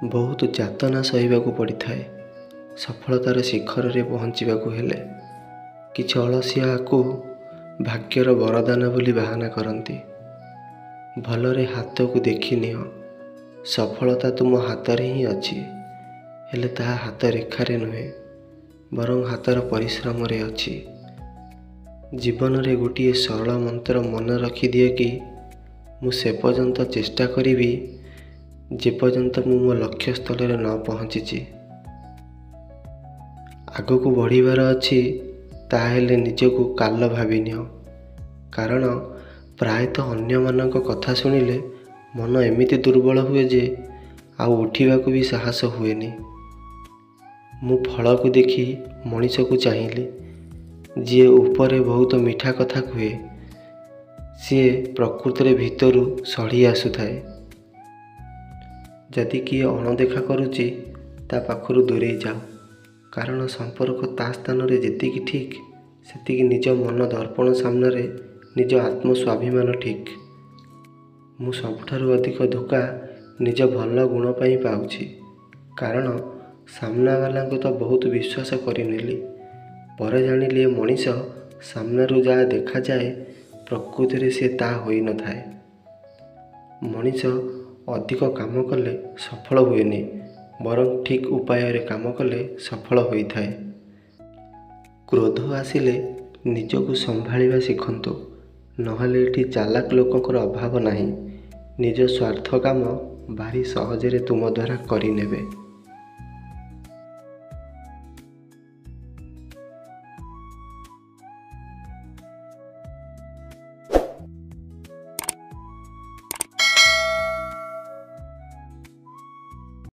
ବହୁତ ଯାତନା ସହିବାକୁ ପଡ଼ିଥାଏ ସଫଳତାର ଶିଖରରେ ପହଞ୍ଚିବାକୁ ହେଲେ। କିଛି ଅଳସିଆ ଆକୁ ଭାଗ୍ୟର ବରଦାନ ବୋଲି ବାହାନା କରନ୍ତି। ଭଲରେ ହାତକୁ ଦେଖିନିଅ, ସଫଳତା ତୁମ ହାତରେ ହିଁ ଅଛି, ହେଲେ ତାହା ହାତ ରେଖାରେ ନୁହେଁ, ବରଂ ହାତର ପରିଶ୍ରମରେ ଅଛି। ଜୀବନରେ ଗୋଟିଏ ସରଳ ମନ୍ତ୍ର ମନେ ରଖିଦିଏ କି ମୁଁ ସେ ପର୍ଯ୍ୟନ୍ତ ଚେଷ୍ଟା କରିବି ଯେପର୍ଯ୍ୟନ୍ତ ମୁଁ ମୋ ଲକ୍ଷ୍ୟସ୍ଥଳରେ ନ ପହଞ୍ଚିଛି। ଆଗକୁ ବଢ଼ିବାର ଅଛି, ତାହେଲେ ନିଜକୁ କାଲ ଭାବିନିଅ, କାରଣ ପ୍ରାୟତଃ ଅନ୍ୟମାନଙ୍କ କଥା ଶୁଣିଲେ ମନ ଏମିତି ଦୁର୍ବଳ ହୁଏ ଯେ ଆଉ ଉଠିବାକୁ ବି ସାହସ ହୁଏନି। ମୁଁ ଫଳକୁ ଦେଖି ମଣିଷକୁ ଚାହିଁଲି। ଯିଏ ଉପରେ ବହୁତ ମିଠା କଥା କୁହେ, ସିଏ ପ୍ରକୃତରେ ଭିତରୁ ସଢ଼ି ଆସୁଥାଏ। ଯଦି କିଏ ଅଣଦେଖା କରୁଛି, ତା ପାଖରୁ ଦୂରେଇ ଯାଅ, କାରଣ ସମ୍ପର୍କ ତା ସ୍ଥାନରେ ଯେତିକି ଠିକ୍, ସେତିକି ନିଜ ମନ ଦର୍ପଣ ସାମ୍ନାରେ ନିଜ ଆତ୍ମସ୍ୱାଭିମାନ ଠିକ୍। ମୁଁ ସବୁଠାରୁ ଅଧିକ ଧୋକା ନିଜ ଭଲ ଗୁଣ ପାଇଁ ପାଉଛି, କାରଣ ସାମ୍ନାବାଲାଙ୍କୁ ତ ବହୁତ ବିଶ୍ୱାସ କରିନେଲି। ପରେ ଜାଣିଲି ଏ ମଣିଷ ସାମ୍ନାରୁ ଯାହା ଦେଖାଯାଏ, ପ୍ରକୃତିରେ ସେ ତାହା ହୋଇନଥାଏ। ମଣିଷ ଅଧିକ କାମ କଲେ ସଫଳ ହୁଏନି, ବରଂ ଠିକ୍ ଉପାୟରେ କାମ କଲେ ସଫଳ ହୋଇଥାଏ। କ୍ରୋଧ ଆସିଲେ ନିଜକୁ ସମ୍ଭାଳିବା ଶିଖନ୍ତୁ, ନହେଲେ ଏଠି ଚାଲାକ ଲୋକଙ୍କର ଅଭାବ ନାହିଁ। ନିଜ ସ୍ୱାର୍ଥ କାମ ଭାରି ସହଜରେ ତୁମ ଦ୍ୱାରା କରିନେବେ।